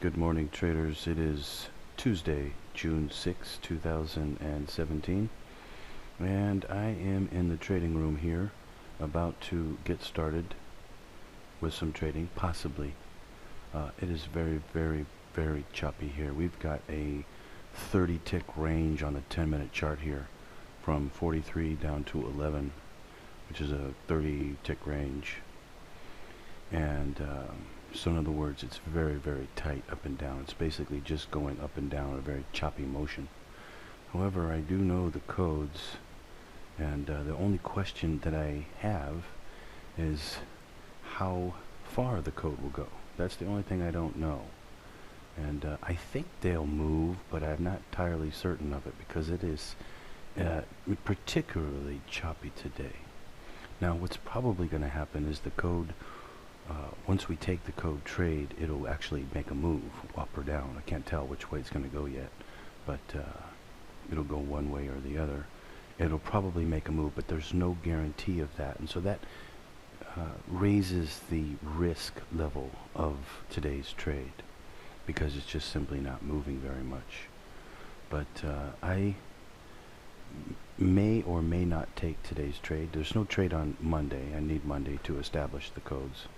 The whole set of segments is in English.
Good morning, traders. It is Tuesday, June 6, 2017, and I am in the trading room here about to get started with some trading, possibly. It is very choppy here. We've got a 30 tick range on the 10-minute chart here from 43 down to 11, which is a 30 tick range. And so in other words, it's very tight up and down. It's basically just going up and down, a very choppy motion. However, I do know the codes, and the only question that I have is how far the code will go. That's the only thing I don't know. And I think they'll move, but I'm not entirely certain of it because it is particularly choppy today. Now, what's probably going to happen is the code, once we take the code trade, it'll actually make a move up or down. I can't tell which way it's going to go yet, but it'll go one way or the other. It'll probably make a move, but there's no guarantee of that. And so that raises the risk level of today's trade because it's just simply not moving very much. But I may or may not take today's trade. There's no trade on Monday. I need Monday to establish the codes.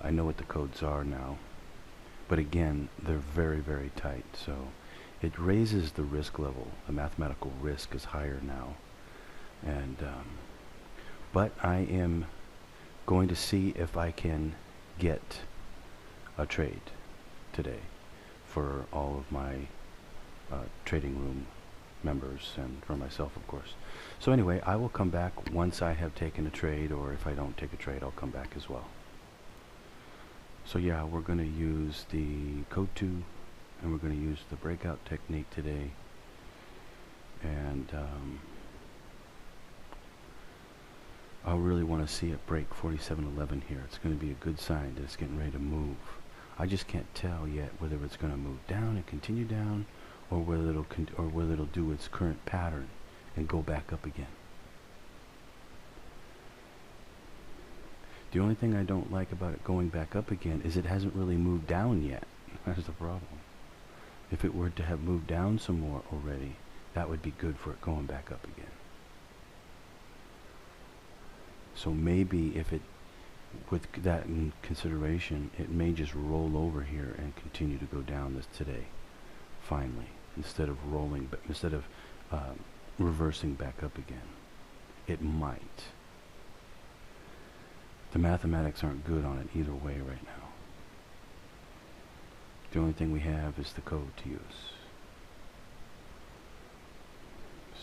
I know what the codes are now, but again, they're very tight, so it raises the risk level. The mathematical risk is higher now, and but I am going to see if I can get a trade today for all of my trading room members and for myself, of course. So anyway, I will come back once I have taken a trade, or if I don't take a trade, I'll come back as well. So yeah, we're going to use the code 2, and we're going to use the breakout technique today. And I really want to see it break 47.11 here. It's going to be a good sign that it's getting ready to move. I just can't tell yet whether it's going to move down and continue down, or whether it'll do its current pattern and go back up again. The only thing I don't like about it going back up again is it hasn't really moved down yet. That's the problem. If it were to have moved down some more already, that would be good for it going back up again. So maybe if it, with that in consideration, it may just roll over here and continue to go down this today, finally, instead of rolling, but instead of reversing back up again. It might. The mathematics aren't good on it either way right now. The only thing we have is the code to use.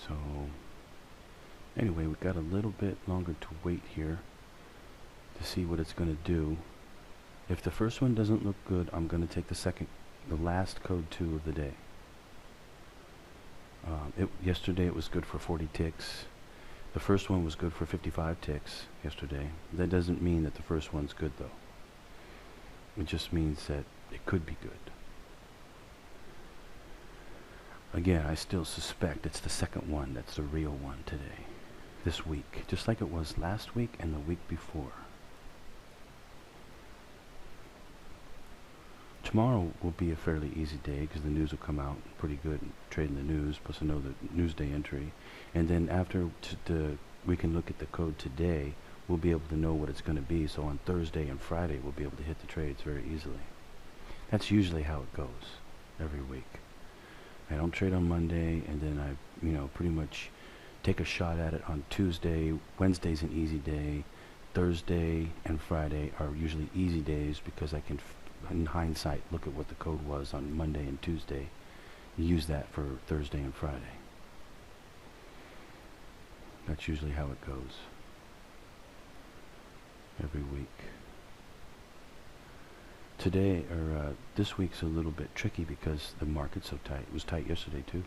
So anyway, we've got a little bit longer to wait here to see what it's going to do. If the first one doesn't look good, I'm going to take the last code 2 of the day. Yesterday it was good for 40 ticks. The first one was good for 55 ticks yesterday. That doesn't mean that the first one's good, though. It just means that it could be good. Again, I still suspect it's the second one that's the real one today, this week, just like it was last week and the week before. Tomorrow will be a fairly easy day because the news will come out pretty good, trading the news, plus I know the Newsday entry. And then after we can look at the code today, we'll be able to know what it's going to be. So on Thursday and Friday, we'll be able to hit the trades very easily. That's usually how it goes every week. I don't trade on Monday, and then I, pretty much take a shot at it on Tuesday. Wednesday's an easy day. Thursday and Friday are usually easy days because I can, in hindsight, look at what the code was on Monday and Tuesday, and use that for Thursday and Friday. That's usually how it goes every week. Today, or this week's a little bit tricky because the market's so tight. It was tight yesterday too.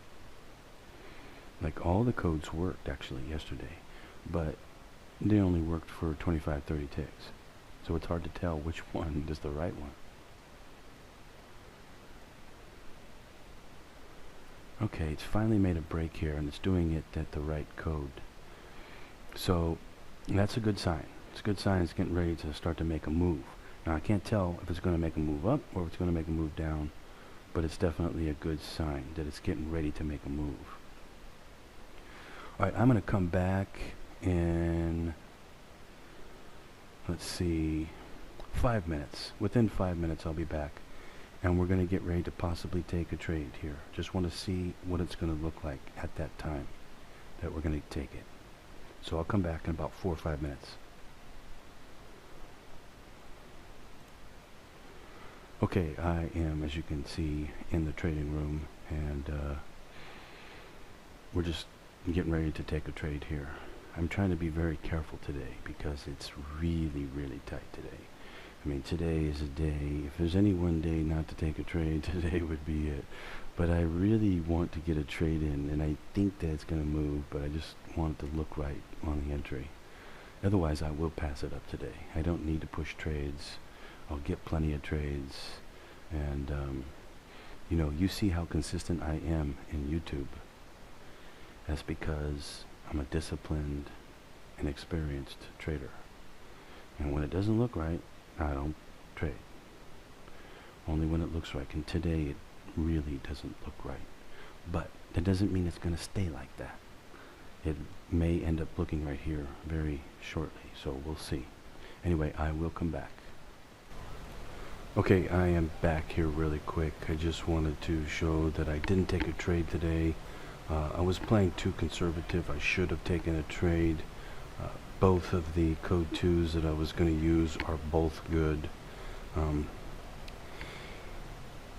Like all the codes worked actually yesterday, but they only worked for 25-30 ticks. So it's hard to tell which one is the right one. Okay, it's finally made a break here, and it's doing it at the right code. So that's a good sign. It's a good sign it's getting ready to start to make a move. Now I can't tell if it's going to make a move up or if it's going to make a move down, but it's definitely a good sign that it's getting ready to make a move. Alright, I'm going to come back in, let's see, 5 minutes. Within 5 minutes I'll be back, and we're going to get ready to possibly take a trade here. Just want to see what it's going to look like at that time that we're going to take it. So I'll come back in about 4 or 5 minutes. Okay, I am, as you can see, in the trading room, and we're just getting ready to take a trade here. I'm trying to be very careful today because it's really, really tight today. I mean, today is a day, if there's any one day not to take a trade, today would be it. But I really want to get a trade in, and I think that it's going to move, but I just want it to look right on the entry. Otherwise, I will pass it up today. I don't need to push trades. I'll get plenty of trades, and you know, you see how consistent I am in YouTube. That's because I'm a disciplined and experienced trader, and when it doesn't look right, I don't trade. Only when it looks right, and today it really doesn't look right, but that doesn't mean it's going to stay like that. It may end up looking right here very shortly, so we'll see. Anyway, I will come back. Okay, I am back here really quick. I just wanted to show that I didn't take a trade today. I was playing too conservative. I should have taken a trade. Both of the code 2s that I was going to use are both good.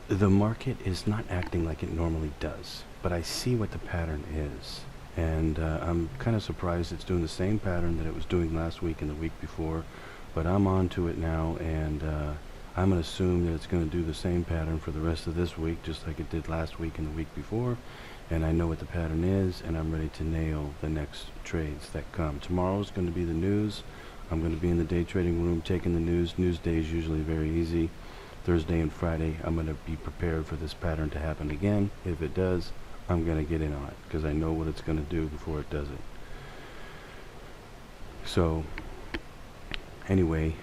The market is not acting like it normally does, but I see what the pattern is. And I'm kind of surprised it's doing the same pattern that it was doing last week and the week before, but I'm on to it now, and I'm going to assume that it's going to do the same pattern for the rest of this week, just like it did last week and the week before. And I know what the pattern is, and I'm ready to nail the next trades that come. Tomorrow's going to be the news. I'm going to be in the day trading room taking the news. News day is usually very easy. Thursday and Friday, I'm going to be prepared for this pattern to happen again. If it does, I'm going to get in on it, because I know what it's going to do before it does it. So, anyway,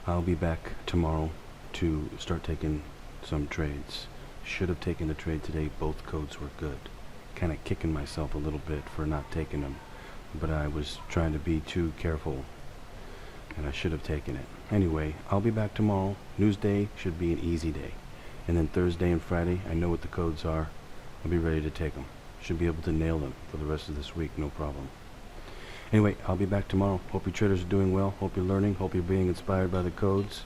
I'll be back tomorrow to start taking some trades. Should have taken the trade today. Both codes were good. Kind of kicking myself a little bit for not taking them, but I was trying to be too careful, and I should have taken it. Anyway, I'll be back tomorrow. News day should be an easy day, and then Thursday and Friday, I know what the codes are. I'll be ready to take them. Should be able to nail them for the rest of this week, no problem. Anyway, I'll be back tomorrow. Hope your traders are doing well. Hope you're learning. Hope you're being inspired by the codes.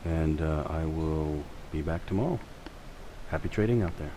And I will be back tomorrow. Happy trading out there.